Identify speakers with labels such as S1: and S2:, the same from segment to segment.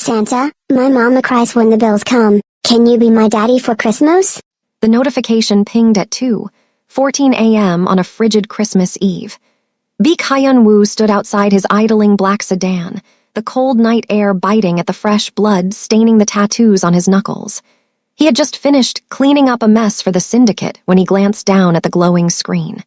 S1: Santa, my mama cries when the bills come. Can you be my daddy for Christmas?
S2: The notification pinged at 2:14 a.m. on a frigid Christmas Eve. Baek Hyun-woo stood outside his idling black sedan, the cold night air biting at the fresh blood staining the tattoos on his knuckles. He had just finished cleaning up a mess for the syndicate when he glanced down at the glowing screen.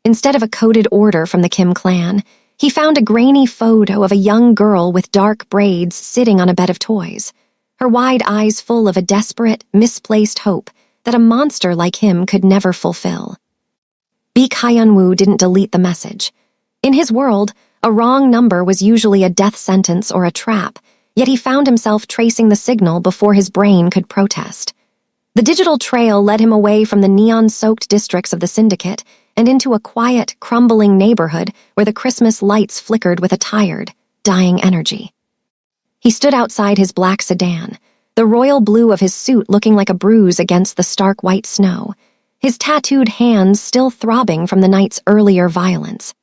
S2: Instead of a coded order from the Kim clan, he found a grainy photo of a young girl with dark braids sitting on a bed of toys, her wide eyes full of a desperate, misplaced hope that a monster like him could never fulfill. Baek Hyun-woo didn't delete the message. In his world, a wrong number was usually a death sentence or a trap, yet he found himself tracing the signal before his brain could protest. The digital trail led him away from the neon-soaked districts of the syndicate and into a quiet, crumbling neighborhood where the Christmas lights flickered with a tired, dying energy. He stood outside his black sedan, the royal blue of his suit looking like a bruise against the stark white snow, his tattooed hands still throbbing from the night's earlier violence.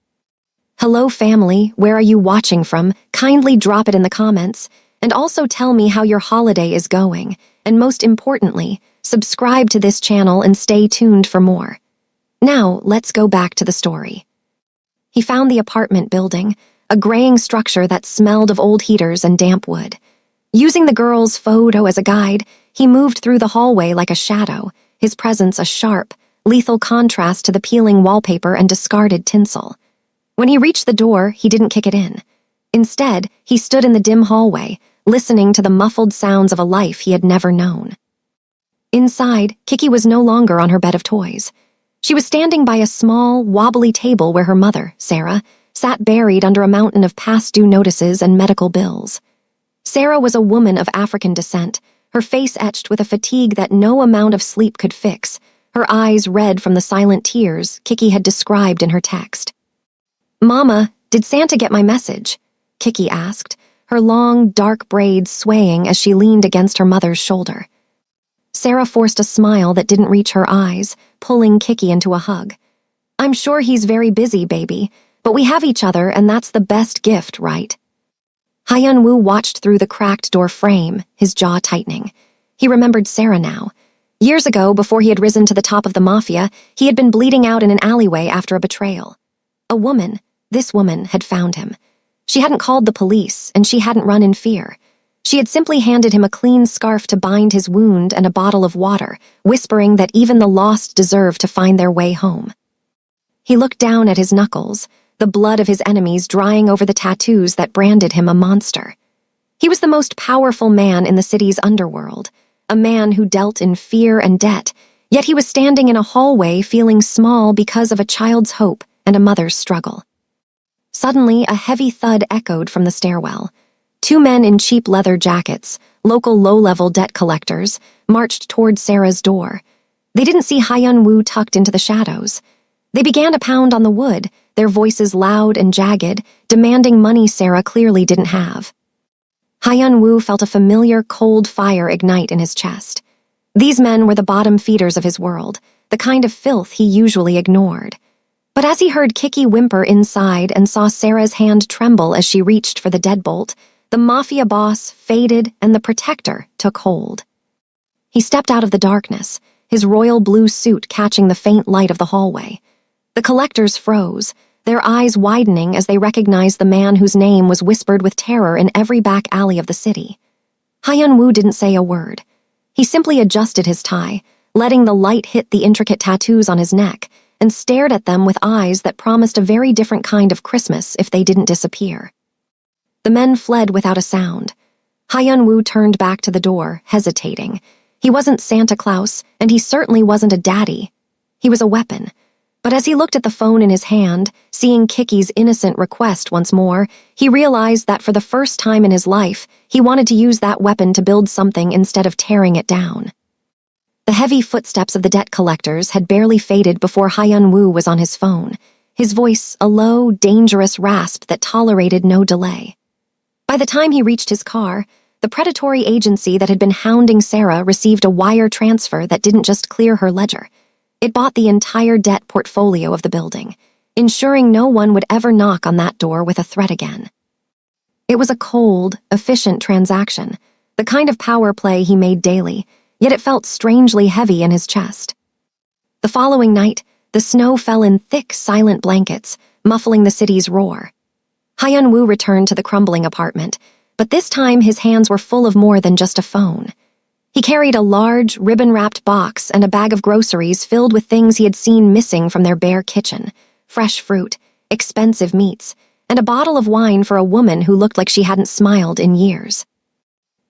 S2: Hello, family, where are you watching from? Kindly drop it in the comments, and also tell me how your holiday is going, and most importantly, subscribe to this channel and stay tuned for more. Now, let's go back to the story. He found the apartment building, a graying structure that smelled of old heaters and damp wood. Using the girl's photo as a guide, he moved through the hallway like a shadow, his presence a sharp, lethal contrast to the peeling wallpaper and discarded tinsel. When he reached the door, he didn't kick it in. Instead, he stood in the dim hallway, listening to the muffled sounds of a life he had never known. Inside, Kiki was no longer on her bed of toys. She was standing by a small, wobbly table where her mother, Sarah, sat buried under a mountain of past-due notices and medical bills. Sarah was a woman of African descent, her face etched with a fatigue that no amount of sleep could fix, her eyes red from the silent tears Kiki had described in her text. "Mama, did Santa get my message?" Kiki asked, her long, dark braids swaying as she leaned against her mother's shoulder. Sarah forced a smile that didn't reach her eyes, pulling Kiki into a hug. "I'm sure he's very busy, baby, but we have each other and that's the best gift, right?" Hyun-woo watched through the cracked door frame, his jaw tightening. He remembered Sarah now. Years ago, before he had risen to the top of the Mafia, he had been bleeding out in an alleyway after a betrayal. This woman, had found him. She hadn't called the police, and she hadn't run in fear. She had simply handed him a clean scarf to bind his wound and a bottle of water, whispering that even the lost deserve to find their way home. He looked down at his knuckles, the blood of his enemies drying over the tattoos that branded him a monster. He was the most powerful man in the city's underworld, a man who dealt in fear and debt, yet he was standing in a hallway feeling small because of a child's hope and a mother's struggle. Suddenly, a heavy thud echoed from the stairwell. Two men in cheap leather jackets, local low-level debt collectors, marched toward Sarah's door. They didn't see Hyun-woo tucked into the shadows. They began to pound on the wood, their voices loud and jagged, demanding money Sarah clearly didn't have. Hyun-woo felt a familiar, cold fire ignite in his chest. These men were the bottom feeders of his world, the kind of filth he usually ignored. But as he heard Kiki whimper inside and saw Sarah's hand tremble as she reached for the deadbolt, the Mafia boss faded and the protector took hold. He stepped out of the darkness, his royal blue suit catching the faint light of the hallway. The collectors froze, their eyes widening as they recognized the man whose name was whispered with terror in every back alley of the city. Hyun-woo didn't say a word. He simply adjusted his tie, letting the light hit the intricate tattoos on his neck, and stared at them with eyes that promised a very different kind of Christmas if they didn't disappear. The men fled without a sound. Hyun-woo turned back to the door, hesitating. He wasn't Santa Claus, and he certainly wasn't a daddy. He was a weapon. But as he looked at the phone in his hand, seeing Kiki's innocent request once more, he realized that for the first time in his life, he wanted to use that weapon to build something instead of tearing it down. The heavy footsteps of the debt collectors had barely faded before Hyun-woo was on his phone, his voice a low, dangerous rasp that tolerated no delay. By the time he reached his car, the predatory agency that had been hounding Sarah received a wire transfer that didn't just clear her ledger. It bought the entire debt portfolio of the building, ensuring no one would ever knock on that door with a threat again. It was a cold, efficient transaction, the kind of power play he made daily, yet it felt strangely heavy in his chest. The following night, the snow fell in thick, silent blankets, muffling the city's roar. Hyun-woo returned to the crumbling apartment, but this time his hands were full of more than just a phone. He carried a large, ribbon-wrapped box and a bag of groceries filled with things he had seen missing from their bare kitchen: fresh fruit, expensive meats, and a bottle of wine for a woman who looked like she hadn't smiled in years.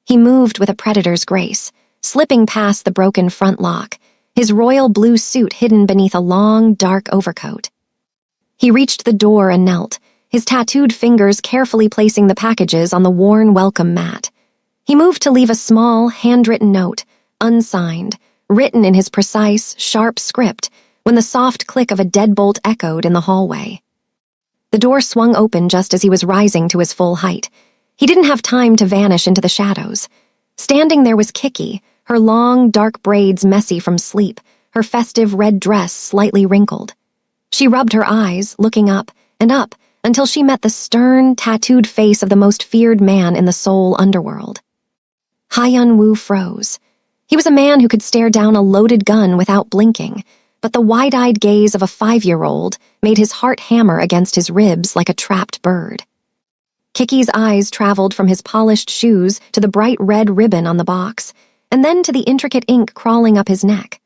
S2: He moved with a predator's grace, slipping past the broken front lock, his royal blue suit hidden beneath a long, dark overcoat. He reached the door and knelt, his tattooed fingers carefully placing the packages on the worn welcome mat. He moved to leave a small, handwritten note, unsigned, written in his precise, sharp script, when the soft click of a deadbolt echoed in the hallway. The door swung open just as he was rising to his full height. He didn't have time to vanish into the shadows. Standing there was Kiki, her long, dark braids messy from sleep, her festive red dress slightly wrinkled. She rubbed her eyes, looking up, until she met the stern, tattooed face of the most feared man in the Seoul underworld. Hyun-woo froze. He was a man who could stare down a loaded gun without blinking, but the wide-eyed gaze of a 5-year-old made his heart hammer against his ribs like a trapped bird. Kiki's eyes traveled from his polished shoes to the bright red ribbon on the box, and then to the intricate ink crawling up his neck.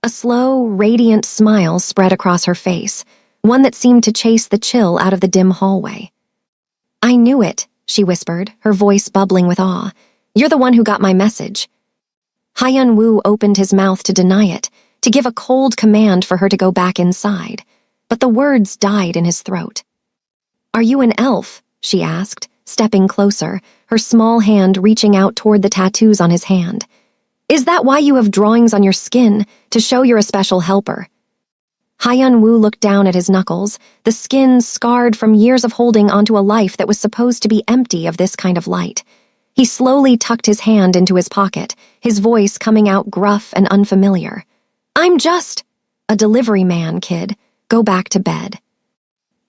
S2: A slow, radiant smile spread across her face, one that seemed to chase the chill out of the dim hallway. "I knew it," she whispered, her voice bubbling with awe. "You're the one who got my message." Hyun-woo opened his mouth to deny it, to give a cold command for her to go back inside, but the words died in his throat. "Are you an elf?" she asked, stepping closer, her small hand reaching out toward the tattoos on his hand. "Is that why you have drawings on your skin, to show you're a special helper?" Hyun-woo looked down at his knuckles, the skin scarred from years of holding onto a life that was supposed to be empty of this kind of light. He slowly tucked his hand into his pocket, his voice coming out gruff and unfamiliar. "I'm just a delivery man, kid. Go back to bed."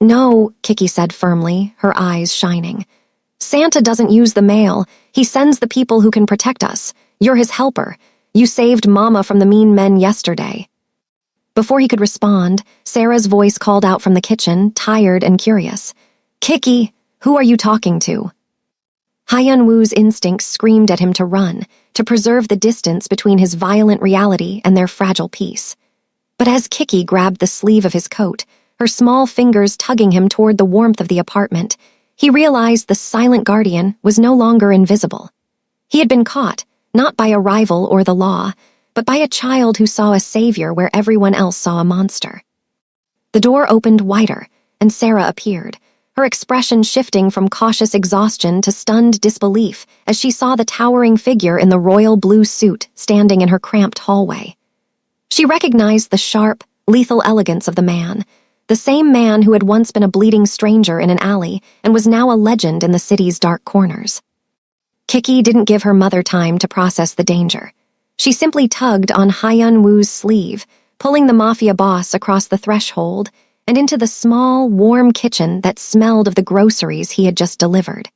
S2: "No," Kiki said firmly, her eyes shining. "Santa doesn't use the mail. He sends the people who can protect us. You're his helper. You saved Mama from the mean men yesterday." Before he could respond, Sarah's voice called out from the kitchen, tired and curious. "Kiki, who are you talking to?" Hyun-woo's instincts screamed at him to run, to preserve the distance between his violent reality and their fragile peace. But as Kiki grabbed the sleeve of his coat, her small fingers tugging him toward the warmth of the apartment, he realized the silent guardian was no longer invisible. He had been caught, not by a rival or the law, but by a child who saw a savior where everyone else saw a monster. The door opened wider, and Sarah appeared, her expression shifting from cautious exhaustion to stunned disbelief as she saw the towering figure in the royal blue suit standing in her cramped hallway. She recognized the sharp, lethal elegance of the man, the same man who had once been a bleeding stranger in an alley and was now a legend in the city's dark corners. Kiki didn't give her mother time to process the danger. She simply tugged on Hyun-woo's sleeve, pulling the Mafia boss across the threshold and into the small, warm kitchen that smelled of the groceries he had just delivered.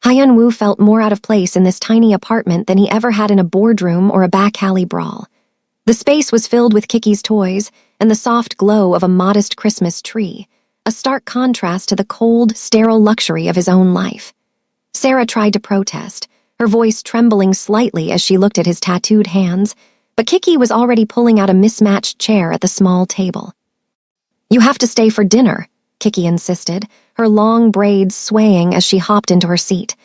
S2: Hyun-woo felt more out of place in this tiny apartment than he ever had in a boardroom or a back alley brawl. The space was filled with Kiki's toys and the soft glow of a modest Christmas tree, a stark contrast to the cold, sterile luxury of his own life. Sarah tried to protest, her voice trembling slightly as she looked at his tattooed hands, but Kiki was already pulling out a mismatched chair at the small table. "You have to stay for dinner," Kiki insisted, her long braids swaying as she hopped into her seat.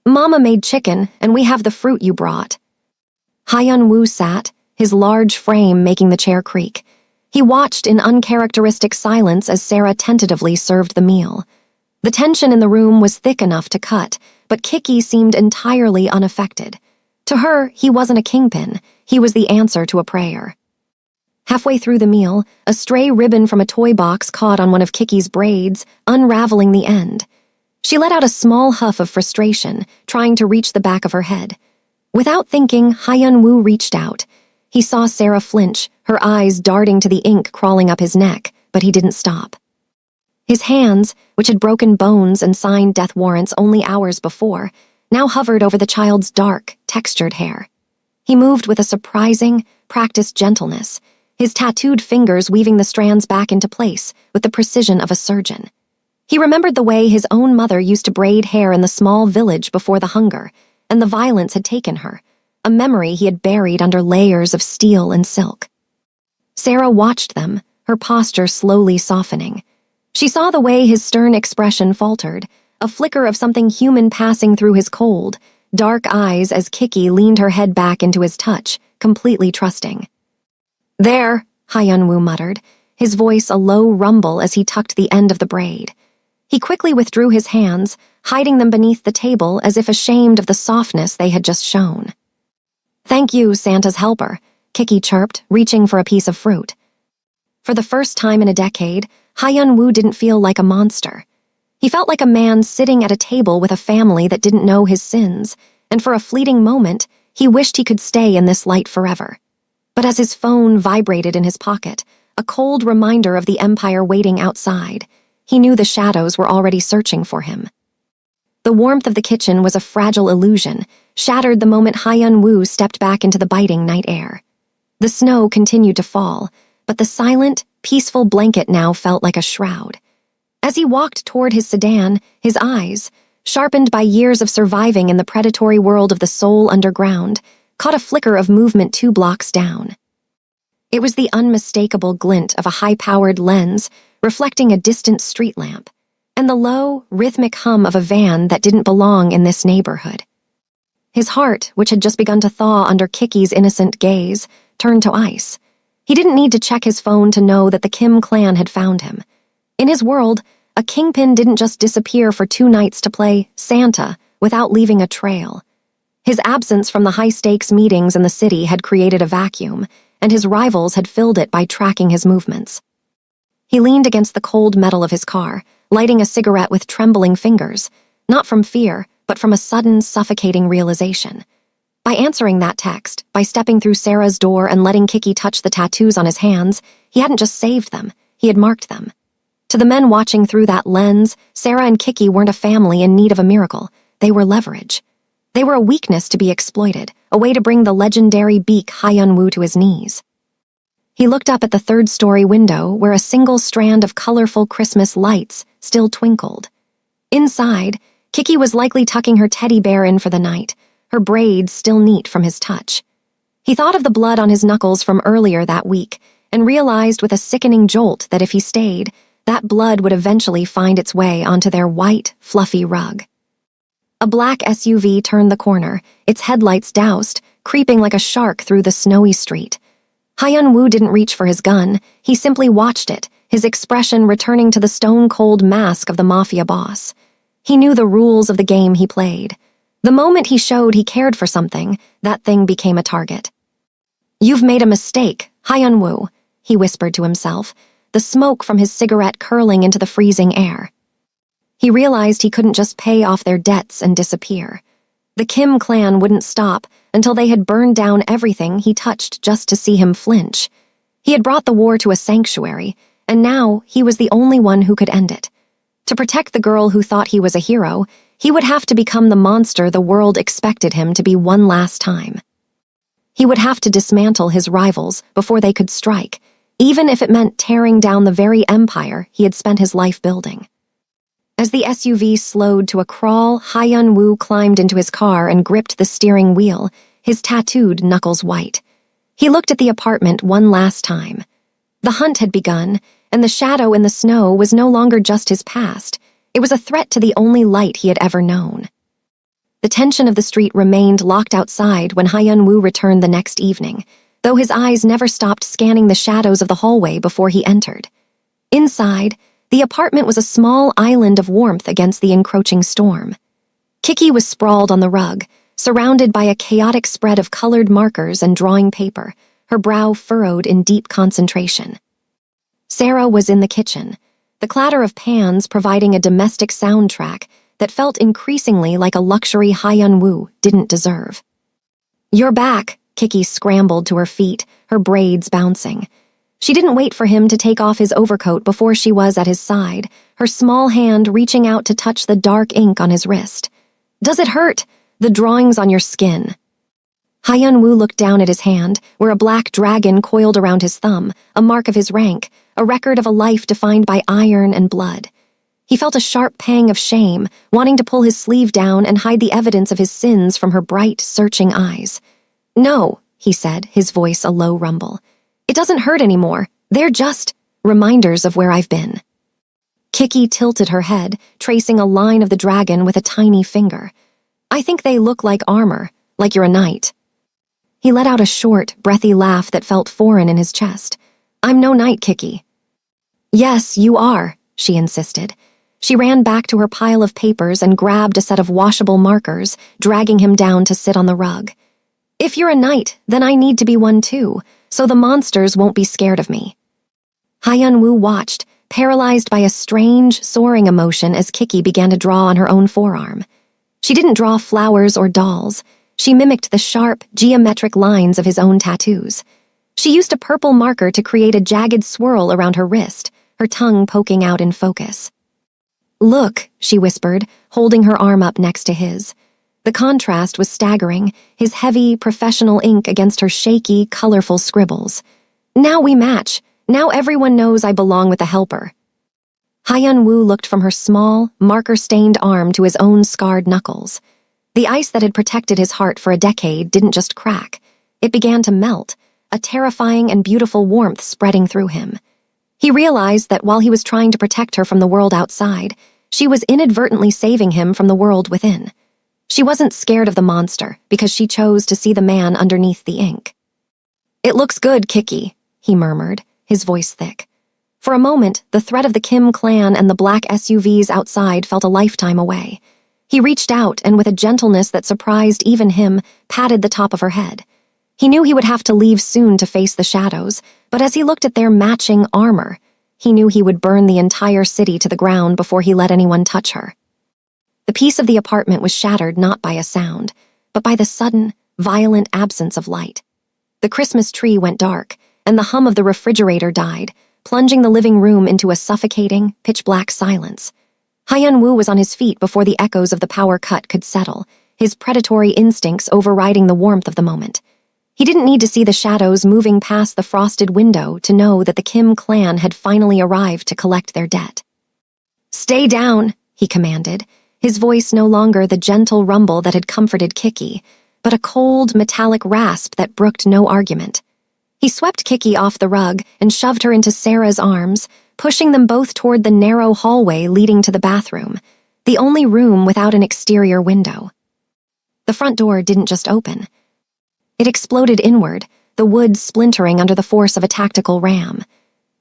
S2: "Mama made chicken, and we have the fruit you brought." Hyun-woo sat, his large frame making the chair creak. He watched in uncharacteristic silence as Sarah tentatively served the meal. The tension in the room was thick enough to cut, but Kiki seemed entirely unaffected. To her, he wasn't a kingpin. He was the answer to a prayer. Halfway through the meal, a stray ribbon from a toy box caught on one of Kiki's braids, unraveling the end. She let out a small huff of frustration, trying to reach the back of her head. Without thinking, Hyun-woo reached out. He saw Sarah flinch, her eyes darting to the ink crawling up his neck, but he didn't stop. His hands, which had broken bones and signed death warrants only hours before, now hovered over the child's dark, textured hair. He moved with a surprising, practiced gentleness, his tattooed fingers weaving the strands back into place with the precision of a surgeon. He remembered the way his own mother used to braid hair in the small village before the hunger, and the violence had taken her, a memory he had buried under layers of steel and silk. Sarah watched them, her posture slowly softening. She saw the way his stern expression faltered, a flicker of something human passing through his cold, dark eyes as Kiki leaned her head back into his touch, completely trusting. "There," Hyunwoo muttered, his voice a low rumble as he tucked the end of the braid. He quickly withdrew his hands, hiding them beneath the table as if ashamed of the softness they had just shown. "Thank you, Santa's helper," Kiki chirped, reaching for a piece of fruit. For the first time in a decade, Hyunwoo didn't feel like a monster. He felt like a man sitting at a table with a family that didn't know his sins, and for a fleeting moment, he wished he could stay in this light forever. But as his phone vibrated in his pocket, a cold reminder of the Empire waiting outside, he knew the shadows were already searching for him. The warmth of the kitchen was a fragile illusion, shattered the moment Hyunwoo stepped back into the biting night air. The snow continued to fall, but the silent, peaceful blanket now felt like a shroud. As he walked toward his sedan, his eyes, sharpened by years of surviving in the predatory world of the Seoul underground, caught a flicker of movement 2 blocks down. It was the unmistakable glint of a high-powered lens reflecting a distant street lamp, and the low, rhythmic hum of a van that didn't belong in this neighborhood. His heart, which had just begun to thaw under Kiki's innocent gaze, turned to ice. He didn't need to check his phone to know that the Kim clan had found him. In his world, a kingpin didn't just disappear for 2 nights to play Santa without leaving a trail. His absence from the high-stakes meetings in the city had created a vacuum, and his rivals had filled it by tracking his movements. He leaned against the cold metal of his car, lighting a cigarette with trembling fingers, not from fear, but from a sudden, suffocating realization. By answering that text, by stepping through Sarah's door and letting Kiki touch the tattoos on his hands, he hadn't just saved them, he had marked them. To the men watching through that lens, Sarah and Kiki weren't a family in need of a miracle. They were leverage. They were a weakness to be exploited, a way to bring the legendary beak Hyunwoo to his knees. He looked up at the 3rd-story window where a single strand of colorful Christmas lights still twinkled. Inside, Kiki was likely tucking her teddy bear in for the night, her braids still neat from his touch. He thought of the blood on his knuckles from earlier that week and realized with a sickening jolt that if he stayed, that blood would eventually find its way onto their white, fluffy rug. A black SUV turned the corner, its headlights doused, creeping like a shark through the snowy street. Hyunwoo didn't reach for his gun, he simply watched it, his expression returning to the stone-cold mask of the Mafia boss. He knew the rules of the game he played. The moment he showed he cared for something, that thing became a target. "You've made a mistake, Hyunwoo," he whispered to himself, the smoke from his cigarette curling into the freezing air. He realized he couldn't just pay off their debts and disappear. The Kim clan wouldn't stop until they had burned down everything he touched just to see him flinch. He had brought the war to a sanctuary, and now he was the only one who could end it. To protect the girl who thought he was a hero, he would have to become the monster the world expected him to be one last time. He would have to dismantle his rivals before they could strike, even if it meant tearing down the very empire he had spent his life building. As the SUV slowed to a crawl, Hyunwoo climbed into his car and gripped the steering wheel, his tattooed knuckles white. He looked at the apartment one last time. The hunt had begun, and the shadow in the snow was no longer just his past. It was a threat to the only light he had ever known. The tension of the street remained locked outside when Hyunwoo returned the next evening, though his eyes never stopped scanning the shadows of the hallway before he entered. Inside, the apartment was a small island of warmth against the encroaching storm. Kiki was sprawled on the rug, surrounded by a chaotic spread of colored markers and drawing paper, her brow furrowed in deep concentration. Sarah was in the kitchen, the clatter of pans providing a domestic soundtrack that felt increasingly like a luxury Hyunwoo didn't deserve. "You're back," Kiki scrambled to her feet, her braids bouncing. She didn't wait for him to take off his overcoat before she was at his side, her small hand reaching out to touch the dark ink on his wrist. "Does it hurt? The drawings on your skin." Hyun-woo looked down at his hand, where a black dragon coiled around his thumb, a mark of his rank, a record of a life defined by iron and blood. He felt a sharp pang of shame, wanting to pull his sleeve down and hide the evidence of his sins from her bright, searching eyes. "No," he said, his voice a low rumble. "It doesn't hurt anymore. They're just reminders of where I've been." Kiki tilted her head, tracing a line of the dragon with a tiny finger. "I think they look like armor, like you're a knight." He let out a short, breathy laugh that felt foreign in his chest. "I'm no knight, Kiki." "Yes, you are," she insisted. She ran back to her pile of papers and grabbed a set of washable markers, dragging him down to sit on the rug. "If you're a knight, then I need to be one too, so the monsters won't be scared of me." Hyun-woo watched, paralyzed by a strange, soaring emotion as Kiki began to draw on her own forearm. She didn't draw flowers or dolls. She mimicked the sharp, geometric lines of his own tattoos. She used a purple marker to create a jagged swirl around her wrist, her tongue poking out in focus. "Look," she whispered, holding her arm up next to his. The contrast was staggering, his heavy, professional ink against her shaky, colorful scribbles. "Now we match. Now everyone knows I belong with the helper." Hyun-woo looked from her small, marker-stained arm to his own scarred knuckles. The ice that had protected his heart for a decade didn't just crack. It began to melt, a terrifying and beautiful warmth spreading through him. He realized that while he was trying to protect her from the world outside, she was inadvertently saving him from the world within. She wasn't scared of the monster because she chose to see the man underneath the ink. "It looks good, Kiki," he murmured, his voice thick. For a moment, the threat of the Kim clan and the black SUVs outside felt a lifetime away. He reached out and with a gentleness that surprised even him, patted the top of her head. He knew he would have to leave soon to face the shadows, but as he looked at their matching armor, he knew he would burn the entire city to the ground before he let anyone touch her. The peace of the apartment was shattered not by a sound, but by the sudden, violent absence of light. The Christmas tree went dark, and the hum of the refrigerator died, plunging the living room into a suffocating, pitch-black silence. Hyun-woo was on his feet before the echoes of the power cut could settle, his predatory instincts overriding the warmth of the moment. He didn't need to see the shadows moving past the frosted window to know that the Kim clan had finally arrived to collect their debt. "Stay down," he commanded, his voice no longer the gentle rumble that had comforted Kiki, but a cold, metallic rasp that brooked no argument. He swept Kiki off the rug and shoved her into Sarah's arms, pushing them both toward the narrow hallway leading to the bathroom, the only room without an exterior window. The front door didn't just open. It exploded inward, the wood splintering under the force of a tactical ram.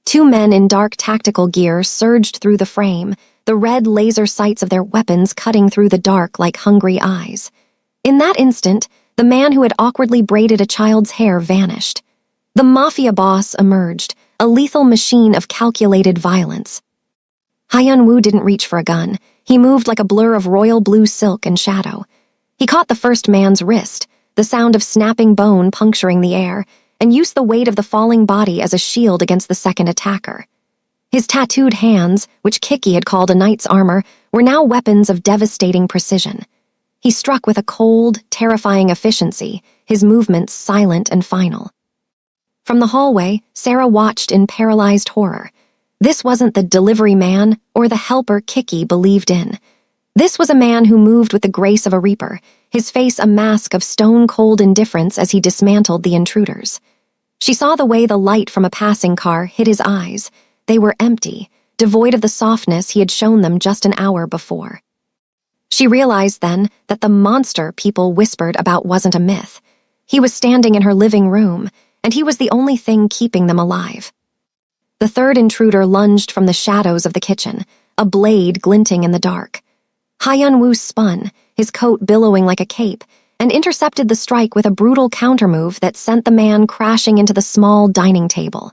S2: Two men in dark tactical gear surged through the frame, the red laser sights of their weapons cutting through the dark like hungry eyes. In that instant, the man who had awkwardly braided a child's hair vanished. The Mafia boss emerged, a lethal machine of calculated violence. Hyun-woo didn't reach for a gun. He moved like a blur of royal blue silk and shadow. He caught the first man's wrist, the sound of snapping bone puncturing the air, and used the weight of the falling body as a shield against the second attacker. His tattooed hands, which Kiki had called a knight's armor, were now weapons of devastating precision. He struck with a cold, terrifying efficiency, his movements silent and final. From the hallway, Sarah watched in paralyzed horror. This wasn't the delivery man or the helper Kiki believed in. This was a man who moved with the grace of a reaper, his face a mask of stone-cold indifference as he dismantled the intruders. She saw the way the light from a passing car hit his eyes. They were empty, devoid of the softness he had shown them just an hour before. She realized then that the monster people whispered about wasn't a myth. He was standing in her living room, and he was the only thing keeping them alive. The third intruder lunged from the shadows of the kitchen, a blade glinting in the dark. Hyun-woo spun, his coat billowing like a cape, and intercepted the strike with a brutal countermove that sent the man crashing into the small dining table.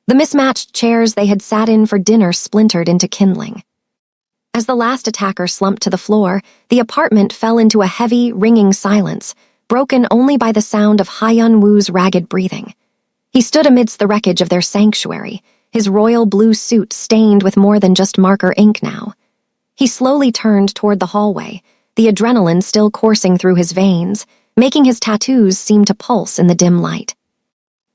S2: The mismatched chairs they had sat in for dinner splintered into kindling. As the last attacker slumped to the floor, the apartment fell into a heavy, ringing silence, broken only by the sound of Hyun-woo's ragged breathing. He stood amidst the wreckage of their sanctuary, his royal blue suit stained with more than just marker ink now. He slowly turned toward the hallway, the adrenaline still coursing through his veins, making his tattoos seem to pulse in the dim light.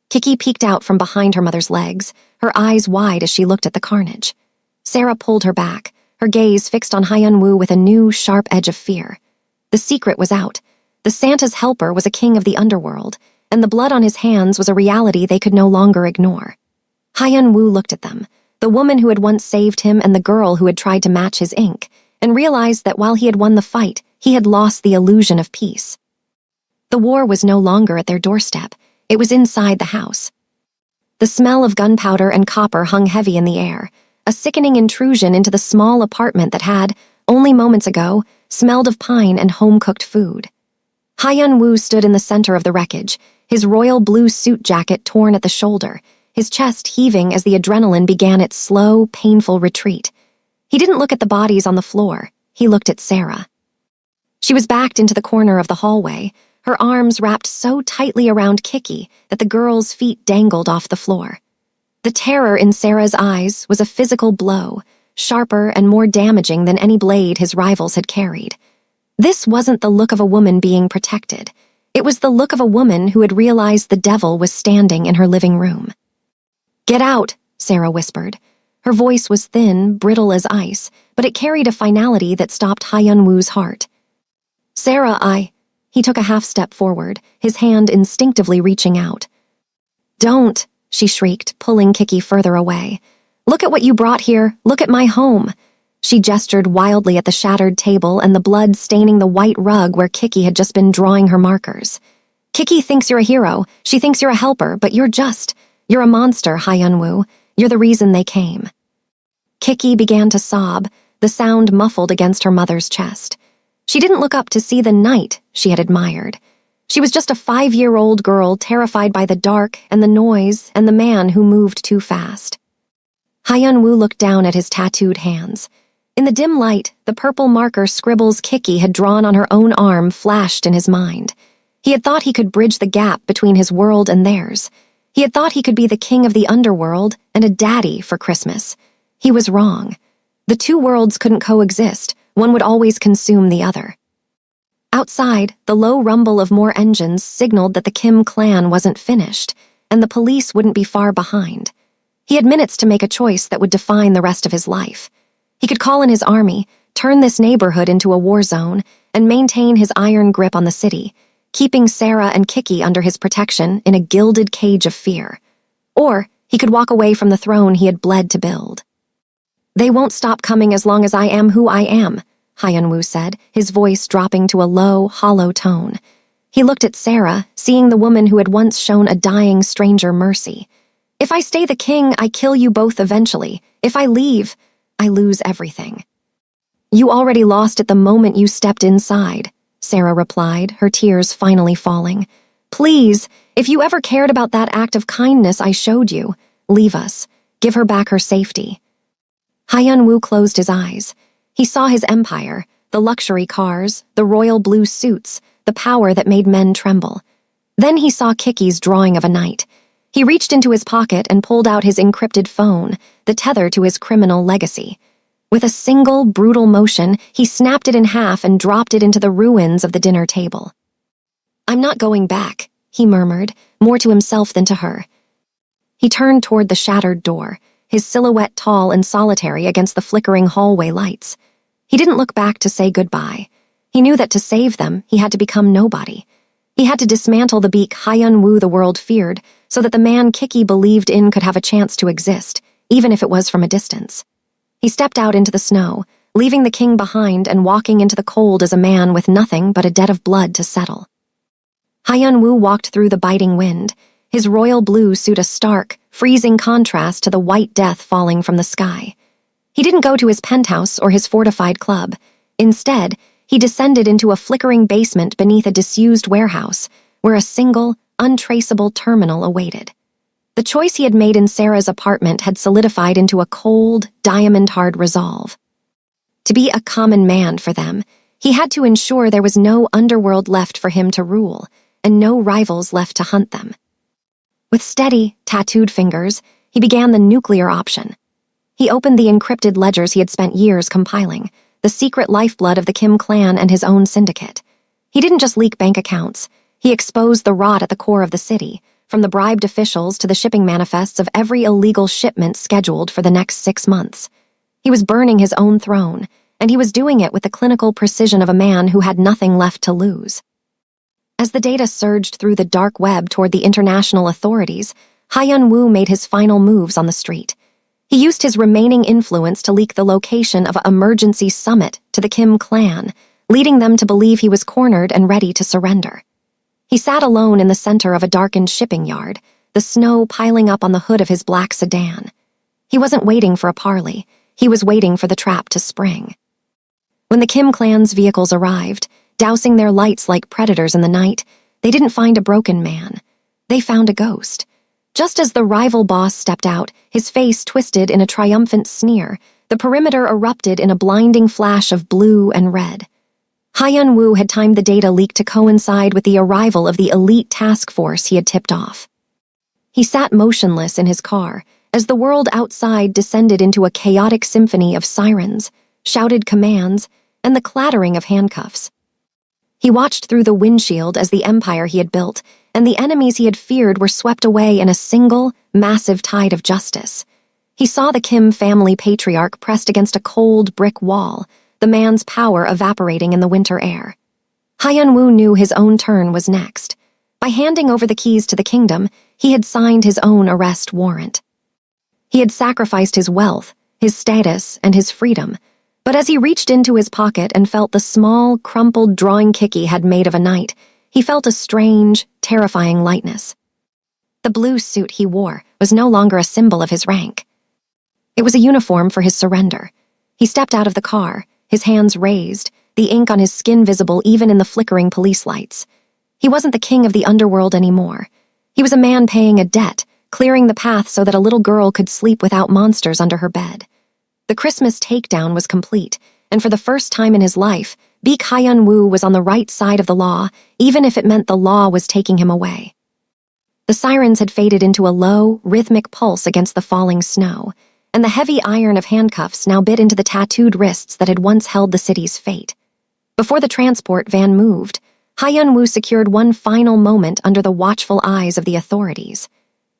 S2: Kiki peeked out from behind her mother's legs, her eyes wide as she looked at the carnage. Sarah pulled her back, her gaze fixed on Hyun-woo with a new, sharp edge of fear. The secret was out. The Santa's helper was a king of the underworld, and the blood on his hands was a reality they could no longer ignore. Hyun-woo looked at them, the woman who had once saved him and the girl who had tried to match his ink, and realized that while he had won the fight, he had lost the illusion of peace. The war was no longer at their doorstep. It was inside the house. The smell of gunpowder and copper hung heavy in the air, a sickening intrusion into the small apartment that had, only moments ago, smelled of pine and home-cooked food. Hyun-woo stood in the center of the wreckage, his royal blue suit jacket torn at the shoulder, his chest heaving as the adrenaline began its slow, painful retreat. He didn't look at the bodies on the floor. He looked at Sarah. She was backed into the corner of the hallway, her arms wrapped so tightly around Kiki that the girl's feet dangled off the floor. The terror in Sarah's eyes was a physical blow, sharper and more damaging than any blade his rivals had carried. This wasn't the look of a woman being protected. It was the look of a woman who had realized the devil was standing in her living room. "Get out," Sarah whispered. Her voice was thin, brittle as ice, but it carried a finality that stopped Hyun-woo's heart. "Sarah, He took a half-step forward, his hand instinctively reaching out. "Don't," she shrieked, pulling Kiki further away. "Look at what you brought here. Look at my home." She gestured wildly at the shattered table and the blood staining the white rug where Kiki had just been drawing her markers. "Kiki thinks you're a hero. She thinks you're a helper, but you're a monster, Hyun-woo. You're the reason they came." Kiki began to sob, the sound muffled against her mother's chest. She didn't look up to see the knight she had admired. She was just a 5-year-old girl terrified by the dark and the noise and the man who moved too fast. Hyun-woo looked down at his tattooed hands. In the dim light, the purple marker scribbles Kiki had drawn on her own arm flashed in his mind. He had thought he could bridge the gap between his world and theirs. He had thought he could be the king of the underworld and a daddy for Christmas. He was wrong. The two worlds couldn't coexist. One would always consume the other. Outside, the low rumble of more engines signaled that the Kim clan wasn't finished, and the police wouldn't be far behind. He had minutes to make a choice that would define the rest of his life. He could call in his army, turn this neighborhood into a war zone, and maintain his iron grip on the city, keeping Sarah and Kiki under his protection in a gilded cage of fear. Or he could walk away from the throne he had bled to build. "They won't stop coming as long as I am who I am," Hyun-woo said, his voice dropping to a low, hollow tone. He looked at Sarah, seeing the woman who had once shown a dying stranger mercy. "If I stay the king, I kill you both eventually. If I leave, I lose everything." "You already lost it the moment you stepped inside," Sarah replied, her tears finally falling. "Please, if you ever cared about that act of kindness I showed you, leave us. Give her back her safety." Hyun-woo closed his eyes. He saw his empire, the luxury cars, the royal blue suits, the power that made men tremble. Then he saw Kiki's drawing of a knight. He reached into his pocket and pulled out his encrypted phone, the tether to his criminal legacy. With a single, brutal motion, he snapped it in half and dropped it into the ruins of the dinner table. "I'm not going back," he murmured, more to himself than to her. He turned toward the shattered door, his silhouette tall and solitary against the flickering hallway lights. He didn't look back to say goodbye. He knew that to save them, he had to become nobody. He had to dismantle the beak Hyun-woo the world feared, so that the man Kiki believed in could have a chance to exist, even if it was from a distance. He stepped out into the snow, leaving the king behind and walking into the cold as a man with nothing but a debt of blood to settle. Hyun-woo walked through the biting wind, his royal blue suit a stark, freezing contrast to the white death falling from the sky. He didn't go to his penthouse or his fortified club. Instead, he descended into a flickering basement beneath a disused warehouse, where a single, untraceable terminal awaited. The choice he had made in Sarah's apartment had solidified into a cold, diamond-hard resolve. To be a common man for them, he had to ensure there was no underworld left for him to rule, and no rivals left to hunt them. With steady, tattooed fingers, he began the nuclear option. He opened the encrypted ledgers he had spent years compiling, the secret lifeblood of the Kim clan and his own syndicate. He didn't just leak bank accounts. He exposed the rot at the core of the city, from the bribed officials to the shipping manifests of every illegal shipment scheduled for the next 6 months. He was burning his own throne, and he was doing it with the clinical precision of a man who had nothing left to lose. As the data surged through the dark web toward the international authorities, Hyun-woo made his final moves on the street. He used his remaining influence to leak the location of an emergency summit to the Kim clan, leading them to believe he was cornered and ready to surrender. He sat alone in the center of a darkened shipping yard, the snow piling up on the hood of his black sedan. He wasn't waiting for a parley. He was waiting for the trap to spring. When the Kim clan's vehicles arrived, dousing their lights like predators in the night, they didn't find a broken man. They found a ghost. Just as the rival boss stepped out, his face twisted in a triumphant sneer, the perimeter erupted in a blinding flash of blue and red. Hyun-woo had timed the data leak to coincide with the arrival of the elite task force he had tipped off. He sat motionless in his car as the world outside descended into a chaotic symphony of sirens, shouted commands, and the clattering of handcuffs. He watched through the windshield as the empire he had built and the enemies he had feared were swept away in a single, massive tide of justice. He saw the Kim family patriarch pressed against a cold brick wall, the man's power evaporating in the winter air. Hyun-woo knew his own turn was next. By handing over the keys to the kingdom, he had signed his own arrest warrant. He had sacrificed his wealth, his status, and his freedom, but as he reached into his pocket and felt the small, crumpled drawing kit he had made of a knight, he felt a strange, terrifying lightness. The blue suit he wore was no longer a symbol of his rank. It was a uniform for his surrender. He stepped out of the car, his hands raised, the ink on his skin visible even in the flickering police lights. He wasn't the king of the underworld anymore. He was a man paying a debt, clearing the path so that a little girl could sleep without monsters under her bed. The Christmas takedown was complete, and for the first time in his life, Baek Hyun-woo was on the right side of the law, even if it meant the law was taking him away. The sirens had faded into a low, rhythmic pulse against the falling snow, and the heavy iron of handcuffs now bit into the tattooed wrists that had once held the city's fate. Before the transport van moved, Hyun-woo secured one final moment under the watchful eyes of the authorities.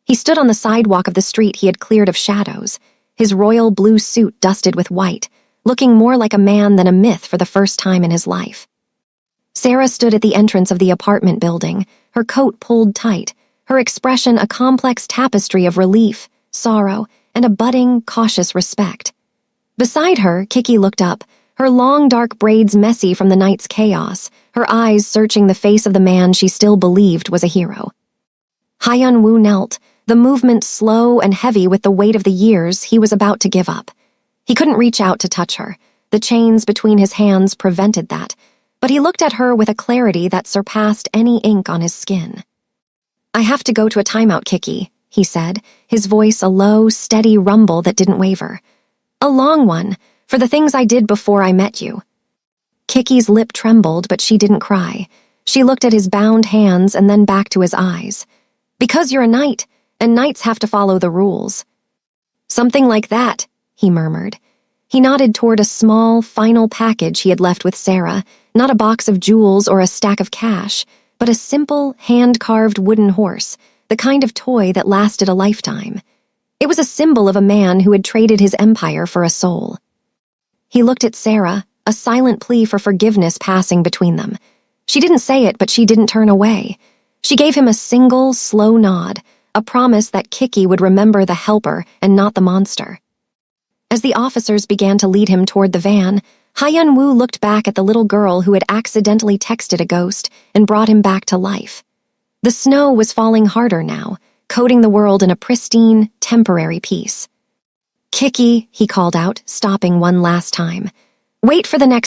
S2: He stood on the sidewalk of the street he had cleared of shadows, his royal blue suit dusted with white, looking more like a man than a myth for the first time in his life. Sarah stood at the entrance of the apartment building, her coat pulled tight, her expression a complex tapestry of relief, sorrow, and a budding, cautious respect. Beside her, Kiki looked up, her long dark braids messy from the night's chaos, her eyes searching the face of the man she still believed was a hero. Hyun-woo knelt, the movement slow and heavy with the weight of the years he was about to give up. He couldn't reach out to touch her. The chains between his hands prevented that, but he looked at her with a clarity that surpassed any ink on his skin. "I have to go to a timeout, Kiki," he said, his voice a low, steady rumble that didn't waver. "A long one, for the things I did before I met you." Kiki's lip trembled, but she didn't cry. She looked at his bound hands and then back to his eyes. "Because you're a knight, and knights have to follow the rules." "Something like that," he murmured. He nodded toward a small, final package he had left with Sarah, not a box of jewels or a stack of cash, but a simple, hand-carved wooden horse, the kind of toy that lasted a lifetime. It was a symbol of a man who had traded his empire for a soul. He looked at Sarah, a silent plea for forgiveness passing between them. She didn't say it, but she didn't turn away. She gave him a single, slow nod, a promise that Kiki would remember the helper and not the monster. As the officers began to lead him toward the van, Hyun-woo looked back at the little girl who had accidentally texted a ghost and brought him back to life. The snow was falling harder now, coating the world in a pristine, temporary peace. "Kiki," he called out, stopping one last time. "Wait for the next